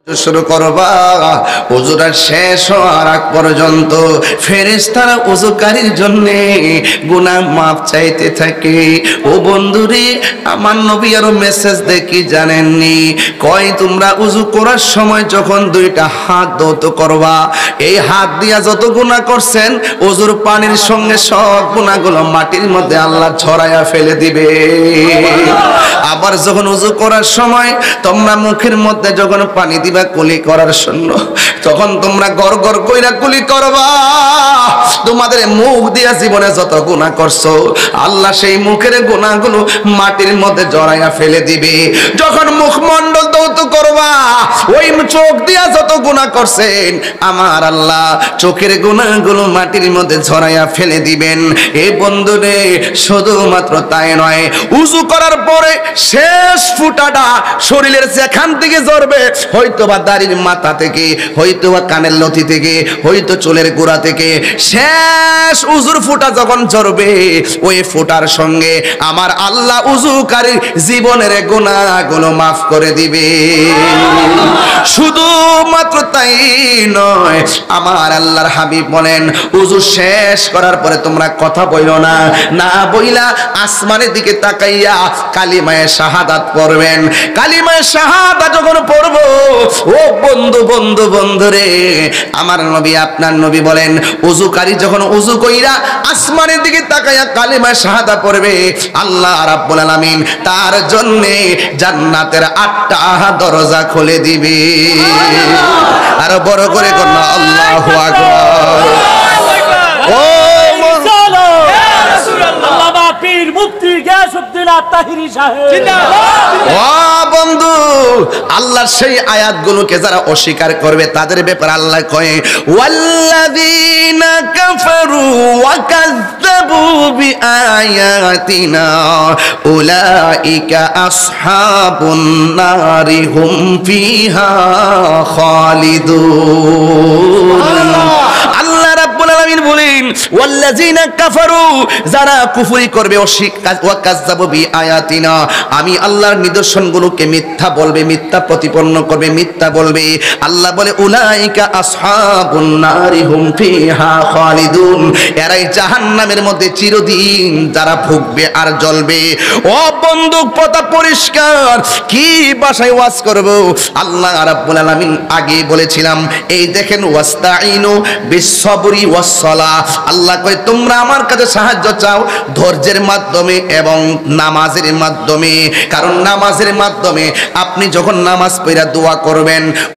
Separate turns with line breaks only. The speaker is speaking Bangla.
শুরু করবা, ওযুটা শেষ হওয়ার আগ পর্যন্ত ফেরেশতারা ওযুকারীর জন্য গুনাহ মাফ চাইতে থাকে। ও বন্ধুরে, আমার নবী আরো মেসেজ দেখি জানেননি, কয় তোমরা ওযু করার সময় যখন দুইটা হাত ধৌত করবা, এই হাত দিয়া যত গুনাহ করছেন ওযুর পানির সঙ্গে সব গুনাহগুলো মাটির মধ্যে আল্লাহ ছড়াইয়া ফেলে দিবে। আবার যখন ওযু করার সময় তোমরা মুখের মধ্যে যখন পানি দিবা কুলি করার জন্য, তখন তোমরা গড় গড় কইরা কুলি করবা। তোমাদের মুখ দিয়া জীবনে যত গুনাহ করছো আল্লাহ সেই মুখের গুনাহগুলো মাটির মধ্যে জড়াইয়া ফেলে দিবে। যখন মুখমণ্ডল ধৌত করবা, ওই চোখ দিয়া যত গুনাহ করছেন আমার আল্লাহ চোখের গুনাহগুলো মাটির মধ্যে ঝরাইয়া ফেলে দিবেন। এই বন্ধুরে, শুধুমাত্র তাই নয়, উযু করার পরে শেষ ফুটাটা শরীরের যেখান থেকে ঝরবে, হয়তো বা দাড়ির মাথা থেকে, হয়তো বা কানের লতি থেকে, হয়তো চুলের গোড়া থেকে, শেষ উযুর ফুটা যখন ঝরবে, ওই ফুটার সঙ্গে আমার আল্লাহ উযুকারীর জীবনের গুনাহগুলো মাফ করে দিবে। শুধুমাত্র তাই নয়, আমার আল্লাহর হাবিব বলেন, উযু শেষ করার পরে তোমরা কথা বইলো না, না বইলা আসমানের দিকে তাকাইয়া কালিমায়ে শাহাদাত পড়বেন। কালিমায়ে শাহাদাত যখন পড়বো, ও বন্ধু বন্ধু বন্ধুরে, আমার নবী আপনার নবী বলেন, উযুকারী যখন উযু কইরা আসমানের দিকে তাকাইয়া কালিমায়ে শাহাদাত পড়বে, আল্লাহ রাব্বুল আলামিন তার জন্য জান্নাতের 8টা দরজা খুলে দিবে। আর বড় করে কোন আল্লাহু আকবার। ও বন্ধু, আল্লাহর সেই আয়াতগুলোকে যারা অস্বীকার করবে তাদের ব্যাপারে আল্লাহ কয়, ওয়াল্লাযীনা কাফারু ওয়া কাযযাবু বিআয়াতিনা উলাইকা আসহাবুন নারি হুম ফিহা খালিদুন। আল্লাহ রাব্বুল আলামিন বলেন, ওয়াল্লাযীনা কাফারু, যারা কুফরি করবে, ওয়া কাযযাবু বিআয়াতিনা, আমি আল্লাহর নিদর্শনগুলোকে মিথ্যা বলবে, মিথ্যা প্রতিপন্ন করবে, মিথ্যা বলবে, আল্লাহ বলে উলাইকা আসহাবুন নারি হুম ফিহা খালিদুন, এরাই জাহান্নামের মধ্যে চিরদিন যারা ভুগবে আর জ্বলবে। ও বন্ধু, কথা পরিষ্কার, কি ভাষায় ওয়াজ করব? আল্লাহ রাব্বুল আলামিন আগে বলেছিলাম, এই দেখেন, ওয়াস্তাইনু বিস-সাবরি ওয়াস-সালাহ, আল্লাহ কয় তোমরা আমার কাছে সাহায্য চাও ধৈর্যের মাধ্যমে এবং নামাজের মাধ্যমে। কারণ নামাজের মাধ্যমে আপনি যখন নামাজ পড়া দোয়া করবেন,